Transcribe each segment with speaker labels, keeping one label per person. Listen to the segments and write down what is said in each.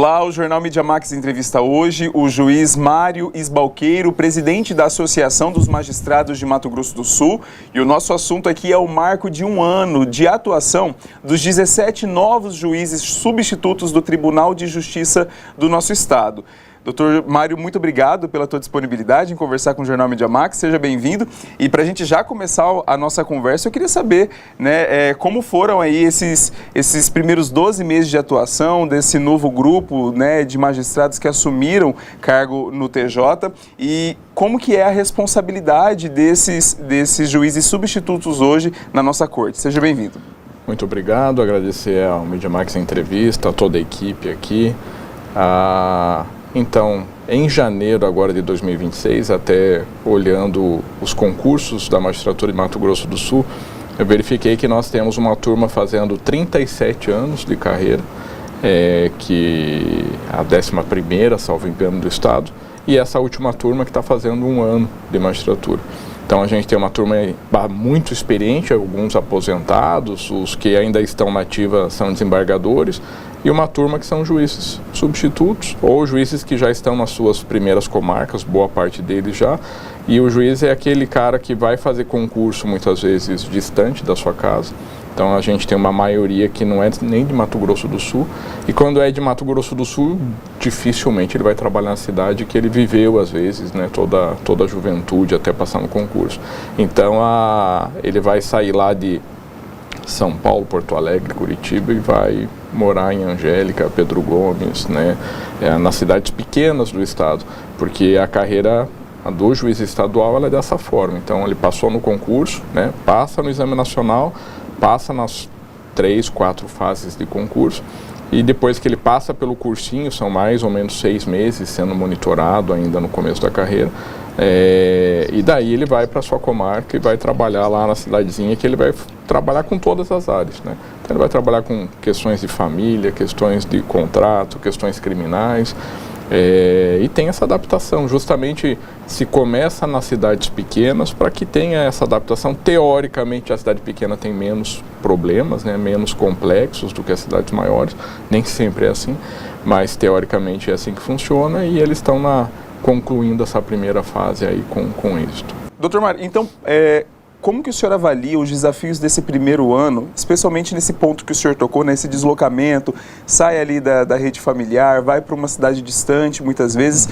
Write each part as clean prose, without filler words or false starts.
Speaker 1: Olá, o Jornal Mídia Max entrevista hoje o juiz Mário Isbalqueiro, presidente da Associação dos Magistrados de Mato Grosso do Sul. E o nosso assunto aqui é o marco de um ano de atuação dos 17 novos juízes substitutos do Tribunal de Justiça do nosso estado. Doutor Mário, muito obrigado pela tua disponibilidade em conversar com o Jornal Mídia Max, seja bem-vindo. E para a gente já começar a nossa conversa, eu queria saber, né, como foram aí esses primeiros 12 meses de atuação desse novo grupo, né, de magistrados que assumiram cargo no TJ e como que é a responsabilidade desses juízes substitutos hoje na nossa corte. Seja bem-vindo.
Speaker 2: Muito obrigado, agradecer ao Mídia Max a entrevista, a toda a equipe aqui. Então, em janeiro agora de 2026, até olhando os concursos da magistratura de Mato Grosso do Sul, eu verifiquei que nós temos uma turma fazendo 37 anos de carreira, que a 11ª, salvo engano, do estado, e essa última turma que está fazendo um ano de magistratura. Então a gente tem uma turma muito experiente, alguns aposentados, os que ainda estão na ativa são desembargadores, e uma turma que são juízes substitutos ou juízes que já estão nas suas primeiras comarcas, boa parte deles já. E o juiz é aquele cara que vai fazer concurso muitas vezes distante da sua casa. Então a gente tem uma maioria que não é nem de Mato Grosso do Sul, e quando é de Mato Grosso do Sul, dificilmente ele vai trabalhar na cidade que ele viveu às vezes, né, toda a juventude até passar no concurso. Então ele vai sair lá de São Paulo, Porto Alegre, Curitiba e vai morar em Angélica, Pedro Gomes, né, nas cidades pequenas do estado, porque a carreira do juiz estadual ela é dessa forma. Então ele passou no concurso, né, passa no exame nacional, passa nas 3, 4 fases de concurso e depois que ele passa pelo cursinho, são mais ou menos 6 meses sendo monitorado ainda no começo da carreira, e daí ele vai para sua comarca e vai trabalhar lá na cidadezinha, que ele vai trabalhar com todas as áreas, né? Então ele vai trabalhar com questões de família, questões de contrato, questões criminais, e tem essa adaptação. Justamente se começa nas cidades pequenas para que tenha essa adaptação. Teoricamente a cidade pequena tem menos problemas, né, menos complexos do que as cidades maiores, nem sempre é assim, mas teoricamente é assim que funciona e eles estão concluindo essa primeira fase aí com êxito.
Speaker 1: Doutor Mário, então como que o senhor avalia os desafios desse primeiro ano, especialmente nesse ponto que o senhor tocou, nesse deslocamento, sai ali da rede familiar, vai para uma cidade distante muitas vezes,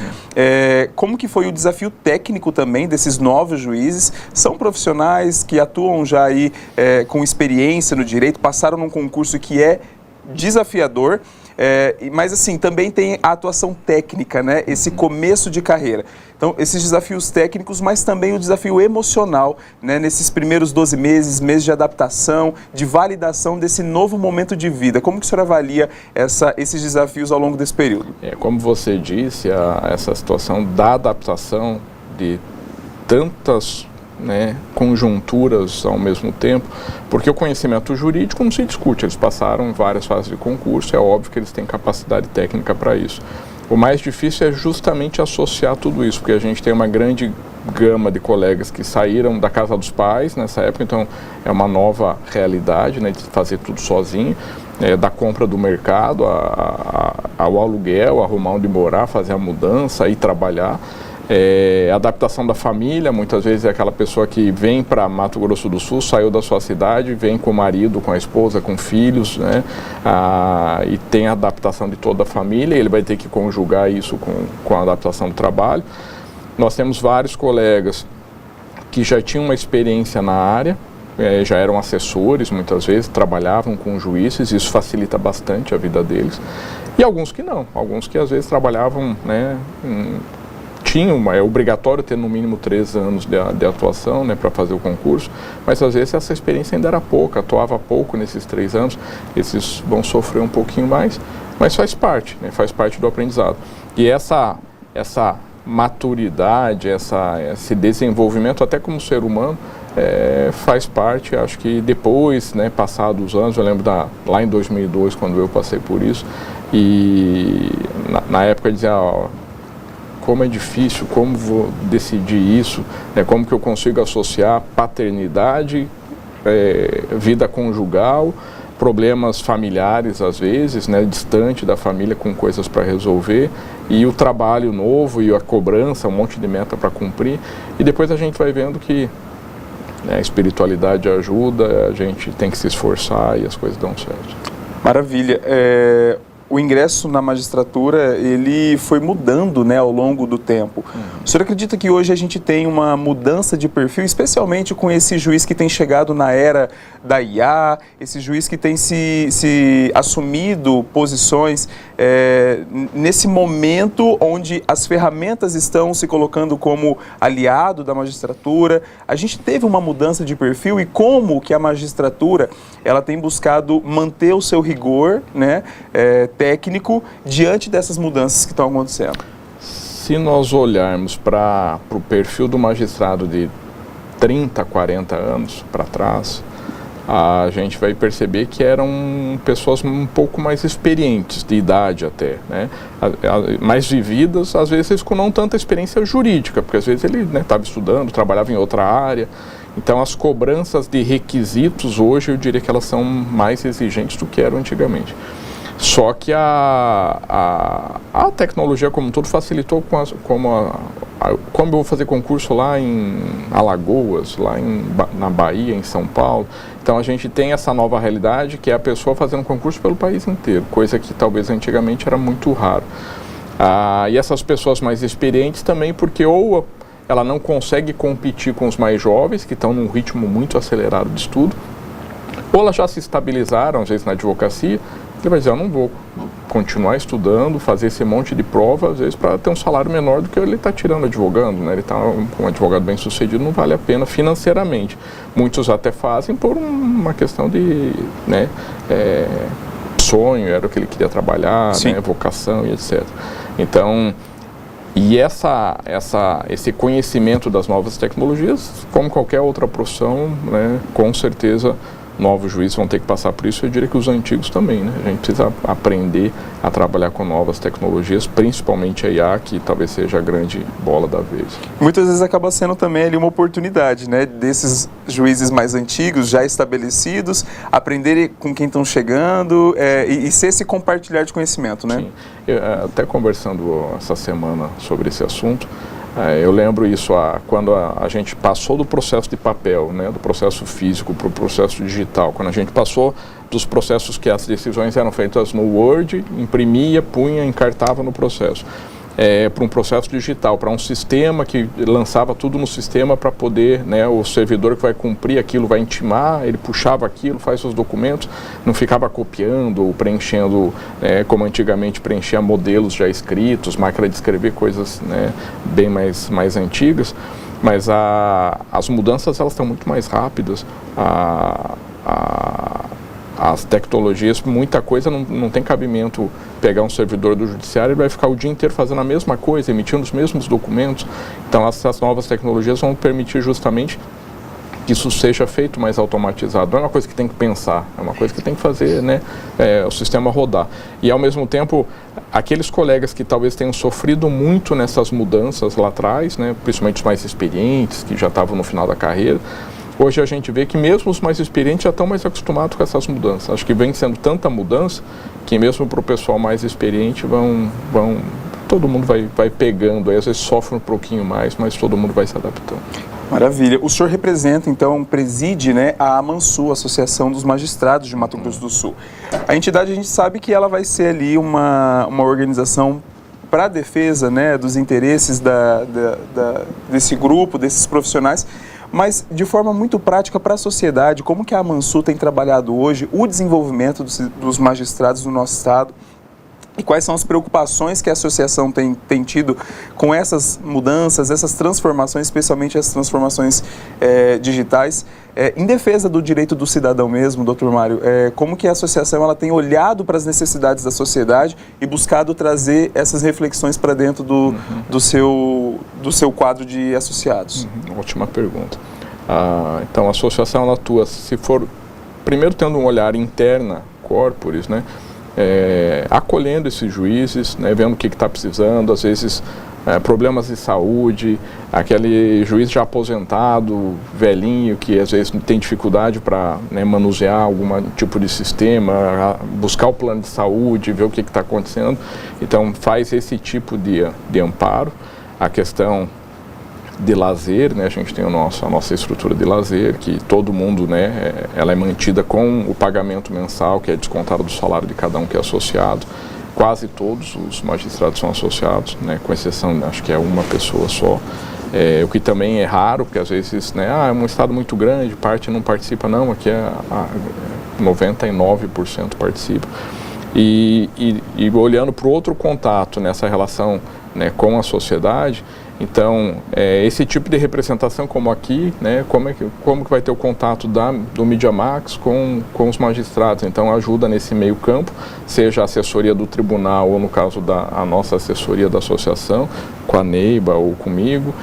Speaker 1: como que foi o desafio técnico também desses novos juízes? São profissionais que atuam já aí com experiência no direito, passaram num concurso que é desafiador, mas assim, também tem a atuação técnica, né? Esse começo de carreira. Então, esses desafios técnicos, mas também o desafio emocional, né? Nesses primeiros 12 meses de adaptação, de validação desse novo momento de vida. Como que o senhor avalia esses desafios ao longo desse período?
Speaker 2: Como você disse, essa situação da adaptação de tantas, né, conjunturas ao mesmo tempo, porque o conhecimento jurídico não se discute, eles passaram em várias fases de concurso, é óbvio que eles têm capacidade técnica para isso. O mais difícil é justamente associar tudo isso, porque a gente tem uma grande gama de colegas que saíram da casa dos pais nessa época, então é uma nova realidade, né, de fazer tudo sozinho, da compra do mercado ao aluguel, arrumar onde morar, fazer a mudança e trabalhar. Adaptação da família, muitas vezes é aquela pessoa que vem para Mato Grosso do Sul, saiu da sua cidade, vem com o marido, com a esposa, com filhos, né? E tem a adaptação de toda a família, ele vai ter que conjugar isso com a adaptação do trabalho. Nós temos vários colegas que já tinham uma experiência na área, já eram assessores muitas vezes, trabalhavam com juízes, isso facilita bastante a vida deles. E alguns que não, alguns que às vezes trabalhavam, né, é obrigatório ter no mínimo 3 anos de atuação, né, para fazer o concurso, mas às vezes essa experiência ainda era pouca, atuava pouco nesses 3 anos, esses vão sofrer um pouquinho mais, mas faz parte, né, faz parte do aprendizado. E essa maturidade, esse desenvolvimento até como ser humano, faz parte, acho que depois, né, passados os anos, eu lembro lá em 2002, quando eu passei por isso, e na época dizia, como é difícil, como vou decidir isso, né, como que eu consigo associar paternidade, vida conjugal, problemas familiares às vezes, né, distante da família com coisas para resolver, e o trabalho novo e a cobrança, um monte de meta para cumprir, e depois a gente vai vendo que, né, a espiritualidade ajuda, a gente tem que se esforçar e as coisas dão certo.
Speaker 1: Maravilha. O ingresso na magistratura, ele foi mudando, né, ao longo do tempo. O senhor acredita que hoje a gente tem uma mudança de perfil, especialmente com esse juiz que tem chegado na era da IA, esse juiz que tem se assumido posições nesse momento onde as ferramentas estão se colocando como aliado da magistratura? A gente teve uma mudança de perfil, e como que a magistratura ela tem buscado manter o seu rigor, né, técnico diante dessas mudanças que estão acontecendo?
Speaker 2: Se nós olharmos para o perfil do magistrado de 30, 40 anos para trás, a gente vai perceber que eram pessoas um pouco mais experientes, de idade até, né? Mais vividas, às vezes com não tanta experiência jurídica, porque às vezes ele estava estudando, trabalhava em outra área. Então as cobranças de requisitos hoje, eu diria que elas são mais exigentes do que eram antigamente. Só que a tecnologia como um todo facilitou, como eu vou fazer concurso lá em Alagoas, lá na Bahia, em São Paulo. Então a gente tem essa nova realidade, que é a pessoa fazendo concurso pelo país inteiro, coisa que talvez antigamente era muito raro. E essas pessoas mais experientes também, porque ou ela não consegue competir com os mais jovens, que estão num ritmo muito acelerado de estudo, ou elas já se estabilizaram, às vezes na advocacia. Ele vai dizer, eu não vou continuar estudando, fazer esse monte de prova, às vezes para ter um salário menor do que ele está tirando advogando, né? Ele está um advogado bem sucedido, não vale a pena financeiramente. Muitos até fazem por uma questão de, né, sonho, era o que ele queria trabalhar, né, vocação e etc. Então, e esse conhecimento das novas tecnologias, como qualquer outra profissão, né, com certeza novos juízes vão ter que passar por isso. Eu diria que os antigos também, né? A gente precisa aprender a trabalhar com novas tecnologias, principalmente a IA, que talvez seja a grande bola da vez. Muitas vezes acaba sendo também ali uma oportunidade, né, desses juízes mais antigos, já estabelecidos, aprenderem com quem estão chegando e ser esse compartilhar de conhecimento, né? Sim. Até conversando essa semana sobre esse assunto, eu lembro isso quando a gente passou do processo de papel, né, do processo físico para o processo digital, quando a gente passou dos processos que as decisões eram feitas no Word, imprimia, punha, encartava no processo, para um processo digital, para um sistema que lançava tudo no sistema para poder, né, o servidor que vai cumprir aquilo vai intimar, ele puxava aquilo, faz os documentos, não ficava copiando ou preenchendo, como antigamente preenchia modelos já escritos, máquina de escrever, coisas, né, bem mais antigas, mas as mudanças elas estão muito mais rápidas. As tecnologias, muita coisa não tem cabimento pegar um servidor do judiciário e vai ficar o dia inteiro fazendo a mesma coisa, emitindo os mesmos documentos. Então essas novas tecnologias vão permitir justamente que isso seja feito mais automatizado. Não é uma coisa que tem que pensar, é uma coisa que tem que fazer, né, o sistema rodar. E ao mesmo tempo, aqueles colegas que talvez tenham sofrido muito nessas mudanças lá atrás, né, principalmente os mais experientes, que já estavam no final da carreira, hoje a gente vê que mesmo os mais experientes já estão mais acostumados com essas mudanças. Acho que vem sendo tanta mudança que mesmo para o pessoal mais experiente todo mundo vai pegando, aí às vezes sofre um pouquinho mais, mas todo mundo vai se adaptando. Maravilha. O senhor representa, então, preside, né, a AMANSU, Associação dos Magistrados de Mato Grosso do Sul. A entidade, a gente sabe que ela vai ser ali uma organização para a defesa, né, dos interesses desse grupo, desses profissionais, mas de forma muito prática para a sociedade. Como que a AMANSU tem trabalhado hoje o desenvolvimento dos magistrados no nosso estado? E quais são as preocupações que a associação tem tido com essas mudanças, essas transformações, especialmente as transformações digitais, em defesa do direito do cidadão mesmo, doutor Mário? Como que a associação ela tem olhado para as necessidades da sociedade e buscado trazer essas reflexões para dentro do seu quadro de associados? Ótima pergunta. Então, a associação ela atua, se for, primeiro tendo um olhar interna, corporis, né? Acolhendo esses juízes, né, vendo o que está precisando, às vezes problemas de saúde, aquele juiz já aposentado, velhinho, que às vezes tem dificuldade para, né, manusear algum tipo de sistema, buscar o plano de saúde, ver o que está acontecendo. Então, faz esse tipo de amparo. A questão de lazer, né, a gente tem a nossa estrutura de lazer, que todo mundo, né, ela é mantida com o pagamento mensal, que é descontado do salário de cada um que é associado. Quase todos os magistrados são associados, né, com exceção, acho que é uma pessoa só. O que também é raro, porque às vezes, né, é um estado muito grande, parte não participa, não, aqui 99% participa. E olhando para o outro contato nessa relação, né, com a sociedade, então, esse tipo de representação como aqui, né, como que vai ter o contato do Media Max com os magistrados? Então, ajuda nesse meio campo, seja a assessoria do tribunal ou, no caso, a nossa assessoria da associação, com a Neiba ou comigo,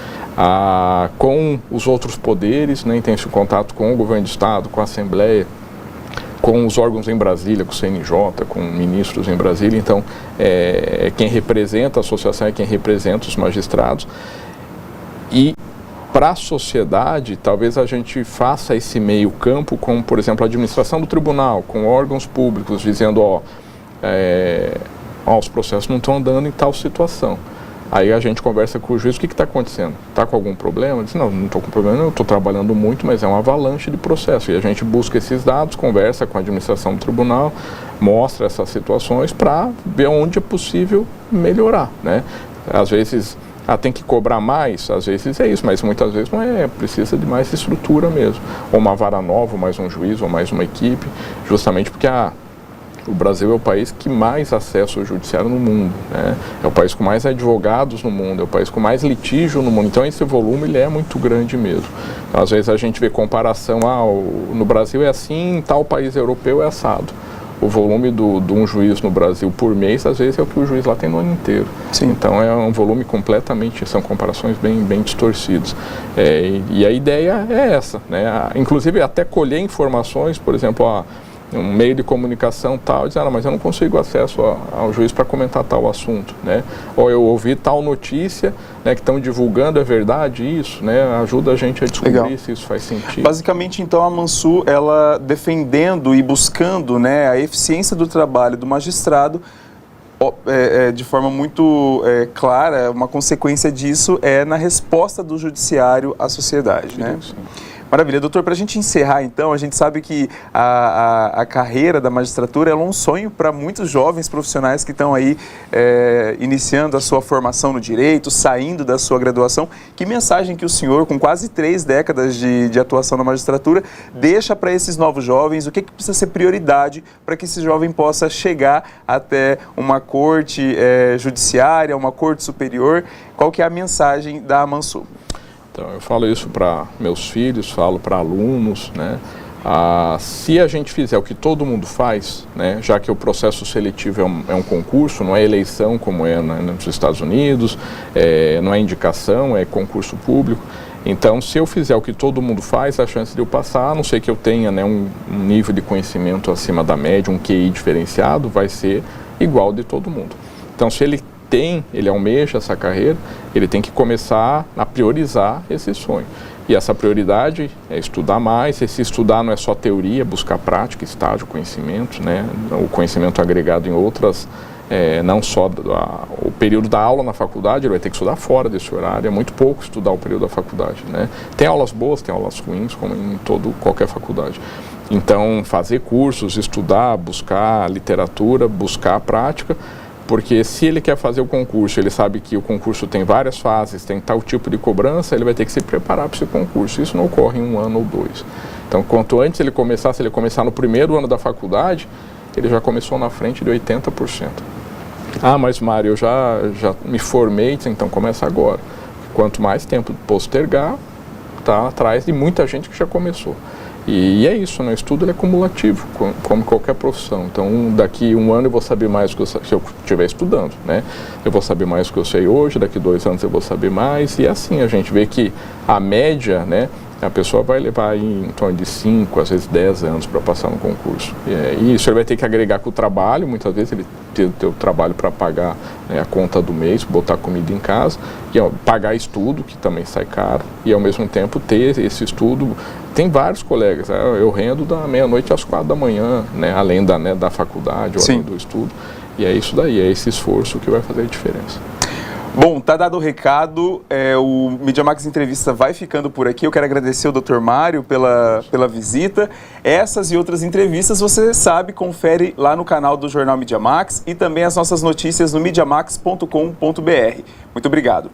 Speaker 2: com os outros poderes, né, tem esse contato com o governo do Estado, com a Assembleia, com os órgãos em Brasília, com o CNJ, com ministros em Brasília. Então, quem representa a associação é quem representa os magistrados. E para a sociedade, talvez a gente faça esse meio campo com, por exemplo, a administração do tribunal, com órgãos públicos, dizendo, os processos não estão andando em tal situação. Aí a gente conversa com o juiz, o que está acontecendo? Está com algum problema? Ele diz, não estou com problema, eu estou trabalhando muito, mas é uma avalanche de processo. E a gente busca esses dados, conversa com a administração do tribunal, mostra essas situações para ver onde é possível melhorar, né? Às vezes, tem que cobrar mais, às vezes é isso, mas muitas vezes não é, precisa de mais estrutura mesmo. Ou uma vara nova, ou mais um juiz, ou mais uma equipe, justamente porque o Brasil é o país que mais acesso ao judiciário no mundo, né? É o país com mais advogados no mundo, é o país com mais litígio no mundo. Então, esse volume ele é muito grande mesmo. Então, às vezes a gente vê comparação, no Brasil é assim, em tal país europeu é assado. O volume de um juiz no Brasil por mês, às vezes, é o que o juiz lá tem no ano inteiro. Sim. Então, é um volume completamente, são comparações bem distorcidas. E a ideia é essa, né? Inclusive, até colher informações, por exemplo, um meio de comunicação tal, diz, mas eu não consigo acesso ao juiz para comentar tal assunto, né? Ou eu ouvi tal notícia, né, que estão divulgando, é verdade isso, né? Ajuda a gente a descobrir se isso faz sentido.
Speaker 1: Basicamente, então, a Mansu, ela defendendo e buscando, né, a eficiência do trabalho do magistrado, de forma muito clara, uma consequência disso é na resposta do judiciário à sociedade, né? Sim. Maravilha. Doutor, para a gente encerrar, então, a gente sabe que a carreira da magistratura é um sonho para muitos jovens profissionais que estão aí iniciando a sua formação no direito, saindo da sua graduação. Que mensagem que o senhor, com quase 3 décadas de atuação na magistratura, deixa para esses novos jovens? O que precisa ser prioridade para que esse jovem possa chegar até uma corte judiciária, uma corte superior? Qual que é a mensagem da Mansu?
Speaker 2: Então, eu falo isso para meus filhos, falo para alunos, né? Se a gente fizer o que todo mundo faz, né, já que o processo seletivo é um concurso, não é eleição como é nos Estados Unidos, não é indicação, é concurso público. Então, se eu fizer o que todo mundo faz, a chance de eu passar, a não ser que eu tenha, né, um nível de conhecimento acima da média, um QI diferenciado, vai ser igual de todo mundo. Então, se ele almeja essa carreira, ele tem que começar a priorizar esse sonho. E essa prioridade é estudar mais. Esse estudar não é só teoria, buscar prática, estágio, conhecimento, né? O conhecimento agregado em outras, não só o período da aula na faculdade, ele vai ter que estudar fora desse horário. É muito pouco estudar o período da faculdade, né? Tem aulas boas, tem aulas ruins, como em qualquer faculdade. Então, fazer cursos, estudar, buscar literatura, buscar prática. Porque se ele quer fazer o concurso, ele sabe que o concurso tem várias fases, tem tal tipo de cobrança, ele vai ter que se preparar para esse concurso. Isso não ocorre em 1 ano ou 2. Então, quanto antes ele começar, se ele começar no primeiro ano da faculdade, ele já começou na frente de 80%. Mas Mário, eu já me formei, então começa agora. Quanto mais tempo postergar, está atrás de muita gente que já começou. E é isso, né? O estudo ele é cumulativo, como qualquer profissão. Então, daqui 1 ano eu vou saber mais do que se eu estiver estudando, né? Eu vou saber mais do que eu sei hoje, daqui 2 anos eu vou saber mais. E assim, a gente vê que a média, né, a pessoa vai levar aí em torno de 5, às vezes 10 anos para passar no concurso. E isso ele vai ter que agregar com o trabalho, muitas vezes ele tem o trabalho para pagar, né, a conta do mês, botar comida em casa, e pagar estudo, que também sai caro, e ao mesmo tempo ter esse estudo. Tem vários colegas, eu rendo da meia-noite às 4 da manhã, né, além da faculdade ou além do estudo, e é isso daí, é esse esforço que vai fazer a diferença.
Speaker 1: Bom, tá dado o recado, o Mídia Max Entrevista vai ficando por aqui. Eu quero agradecer o Dr. Mário pela visita. Essas e outras entrevistas, você sabe, confere lá no canal do Jornal Mídia Max e também as nossas notícias no mediamax.com.br. Muito obrigado.